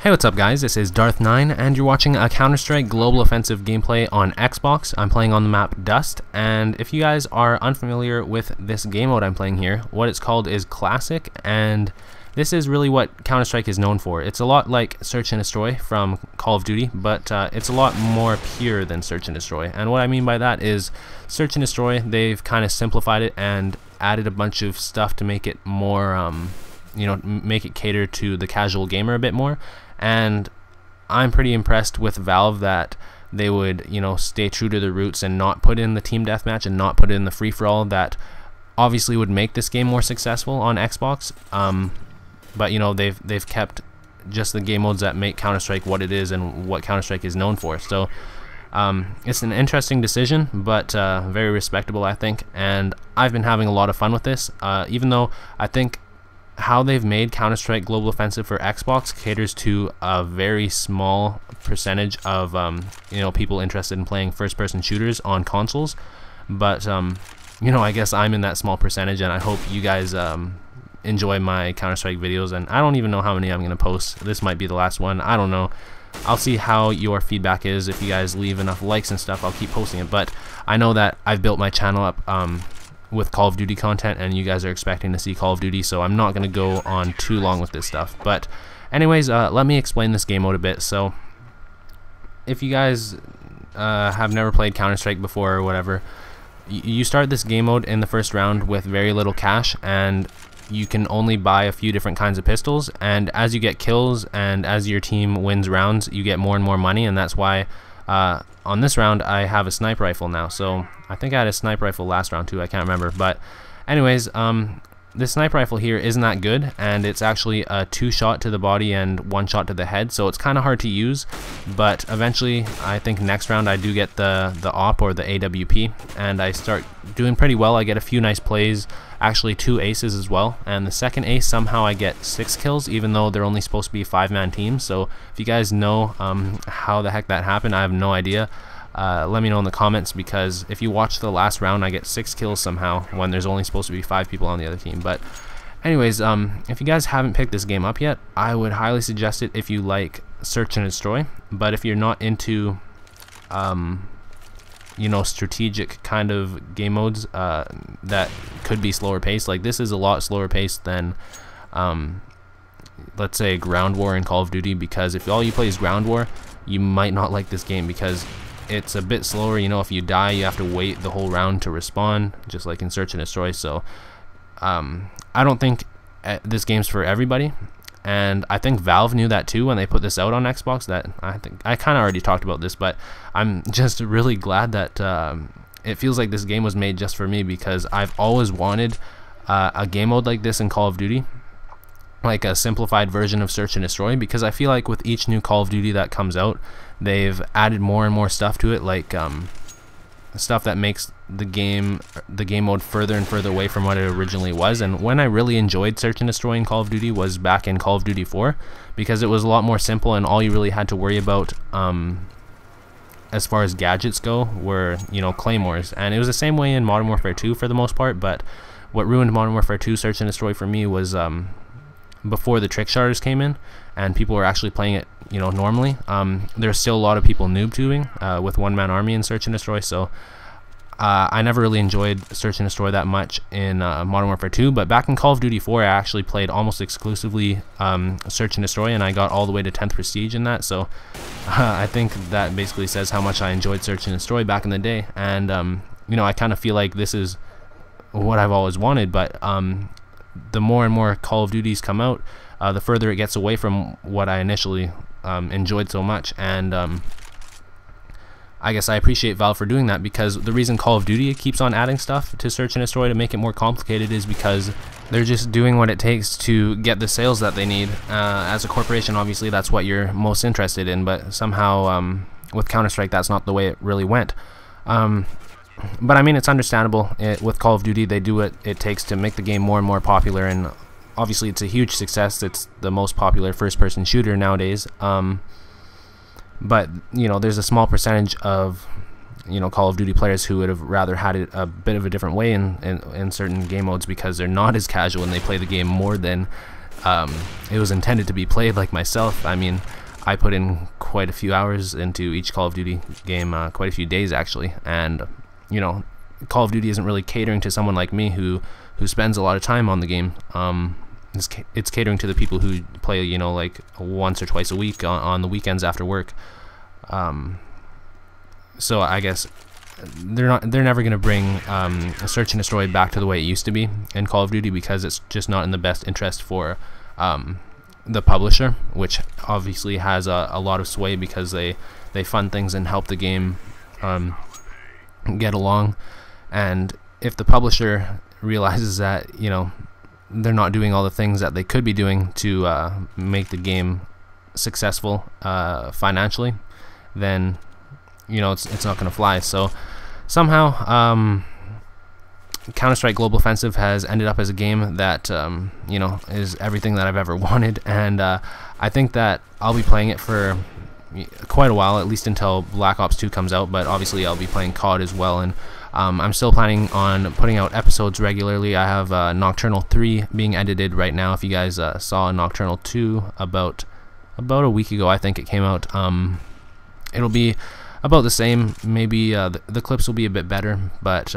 Hey, what's up guys, this is Darth9 and you're watching a Counter-Strike Global Offensive gameplay on Xbox. I'm playing on the map Dust, and if you guys are unfamiliar with this game mode I'm playing here, what it's called is Classic, and this is really what Counter-Strike is known for. It's a lot like Search and Destroy from Call of Duty, but it's a lot more pure than Search and Destroy. And what I mean by that is Search and Destroy, they've kind of simplified it and added a bunch of stuff to make it more, make it cater to the casual gamer a bit more. And I'm pretty impressed with Valve that they would, stay true to their roots and not put in the team deathmatch and not put in the free-for-all that obviously would make this game more successful on Xbox. But they've kept just the game modes that make Counter-Strike what it is and what Counter-Strike is known for. So it's an interesting decision, but very respectable, I think. And I've been having a lot of fun with this, even though I think how they've made Counter-Strike Global Offensive for Xbox caters to a very small percentage of people interested in playing first-person shooters on consoles. But I guess I'm in that small percentage, and I hope you guys enjoy my Counter-Strike videos. And I don't even know how many I'm gonna post. This might be the last one. I don't know. I'll see how your feedback is. If you guys leave enough likes and stuff, I'll keep posting it. But I know that I've built my channel up with Call of Duty content, and you guys are expecting to see Call of Duty, so I'm not going to go on too long with this stuff. But anyways, let me explain this game mode a bit. So if you guys have never played Counter-Strike before or whatever, you start this game mode in the first round with very little cash, and you can only buy a few different kinds of pistols, and as you get kills and as your team wins rounds, you get more and more money. And that's why on this round I have a sniper rifle now. So I think I had a sniper rifle last round too, I can't remember. But anyways, this sniper rifle here isn't that good, and it's actually a 2-shot to the body and 1 shot to the head, so it's kind of hard to use. But eventually, I think next round I do get the AWP or the AWP, and I start doing pretty well. I get a few nice plays, actually 2 aces as well, and the second ace somehow I get 6 kills, even though they're only supposed to be 5-man teams. So if you guys know how the heck that happened, I have no idea. Let me know in the comments, because if you watch the last round I get 6 kills somehow when there's only supposed to be 5 people on the other team. But anyways, if you guys haven't picked this game up yet, I would highly suggest it if you like Search and Destroy. But if you're not into strategic kind of game modes that could be slower paced, like this is a lot slower paced than let's say Ground War in Call of Duty, because if all you play is Ground War, you might not like this game because it's a bit slower. If you die, you have to wait the whole round to respawn, just like in Search and Destroy. So I don't think this game's for everybody, and I think Valve knew that too when they put this out on Xbox. That I kind of already talked about this, but I'm just really glad that it feels like this game was made just for me, because I've always wanted a game mode like this in Call of Duty, like a simplified version of Search and Destroy, because I feel like with each new Call of Duty that comes out, they've added more and more stuff to it, like stuff that makes the game mode further and further away from what it originally was. And when I really enjoyed Search and Destroy in Call of Duty was back in Call of Duty 4, because it was a lot more simple, and all you really had to worry about as far as gadgets go were claymores. And it was the same way in Modern Warfare 2 for the most part, but what ruined Modern Warfare 2 Search and Destroy for me was before the trick shotters came in and people were actually playing it normally. There's still a lot of people noob tubing with one-man army in Search and Destroy, so I never really enjoyed Search and Destroy that much in Modern Warfare 2. But back in Call of Duty 4 I actually played almost exclusively Search and Destroy, and I got all the way to 10th Prestige in that. So I think that basically says how much I enjoyed Search and Destroy back in the day. And I kind of feel like this is what I've always wanted, but the more and more Call of Duties come out, the further it gets away from what I initially enjoyed so much. And I guess I appreciate Valve for doing that, because the reason Call of Duty keeps on adding stuff to Search and Destroy to make it more complicated is because they're just doing what it takes to get the sales that they need. As a corporation, obviously that's what you're most interested in, but somehow with Counter-Strike that's not the way it really went. But I mean, it's understandable. With Call of Duty, they do what it takes to make the game more and more popular, and obviously it's a huge success. It's the most popular first-person shooter nowadays. But there's a small percentage of Call of Duty players who would have rather had it a bit of a different way in certain game modes, because they're not as casual and they play the game more than it was intended to be played like myself. I mean, I put in quite a few hours into each Call of Duty game, quite a few days actually, and you know, Call of Duty isn't really catering to someone like me who spends a lot of time on the game. It's catering to the people who play, you know, like once or twice a week on the weekends after work. So I guess they're never going to bring Search and Destroy back to the way it used to be in Call of Duty, because it's just not in the best interest for the publisher, which obviously has a lot of sway because they fund things and help the game get along. And if the publisher realizes that, you know, they're not doing all the things that they could be doing to make the game successful financially, then, you know, it's not going to fly. So somehow Counter-Strike Global Offensive has ended up as a game that you know, is everything that I've ever wanted, and I think that I'll be playing it for quite a while, at least until Black Ops 2 comes out. But obviously I'll be playing COD as well, and I'm still planning on putting out episodes regularly. I have Nocturnal 3 being edited right now. If you guys saw Nocturnal 2 about a week ago, I think it came out. It'll be about the same. Maybe the clips will be a bit better, but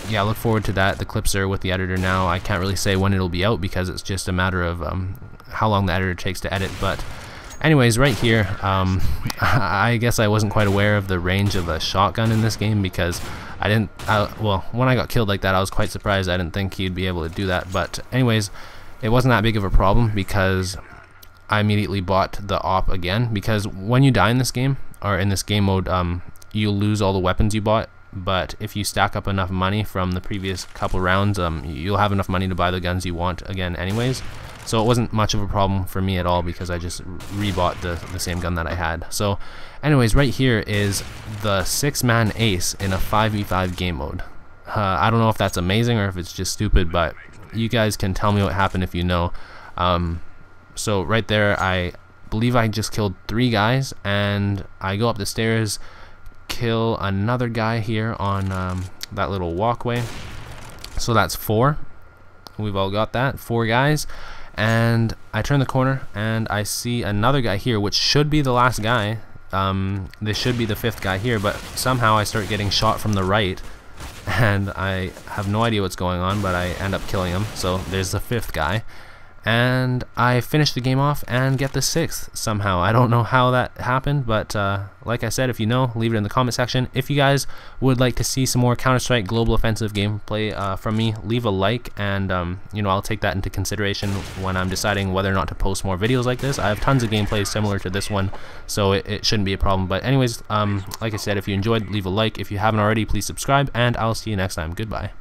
yeah, look forward to that. The clips are with the editor now. I can't really say when it'll be out because it's just a matter of how long the editor takes to edit. But anyways, right here, I guess I wasn't quite aware of the range of a shotgun in this game, because I didn't, well, when I got killed like that, I was quite surprised. I didn't think he'd be able to do that. But anyways, it wasn't that big of a problem because I immediately bought the op again, because when you die in this game, or in this game mode, you'll lose all the weapons you bought. But if you stack up enough money from the previous couple rounds, you'll have enough money to buy the guns you want again anyways. So it wasn't much of a problem for me at all, because I just rebought the same gun that I had. So anyways, right here is the 6-man ace in a 5v5 game mode. I don't know if that's amazing or if it's just stupid, but you guys can tell me what happened if you know. So right there, I believe I just killed 3 guys, and I go up the stairs, kill another guy here on that little walkway. So that's 4. We've all got that, 4 guys. And I turn the corner and I see another guy here, which should be the last guy. This should be the 5th guy here, but somehow I start getting shot from the right, and I have no idea what's going on, but I end up killing him. So there's the 5th guy, and I finish the game off and get the 6th somehow. I don't know how that happened, but like I said, if you know, leave it in the comment section. If you guys would like to see some more Counter-Strike Global Offensive gameplay from me, leave a like, and you know, I'll take that into consideration when I'm deciding whether or not to post more videos like this. I have tons of gameplays similar to this one, so it shouldn't be a problem. But anyways, like I said, if you enjoyed, leave a like. If you haven't already, please subscribe, and I'll see you next time. Goodbye.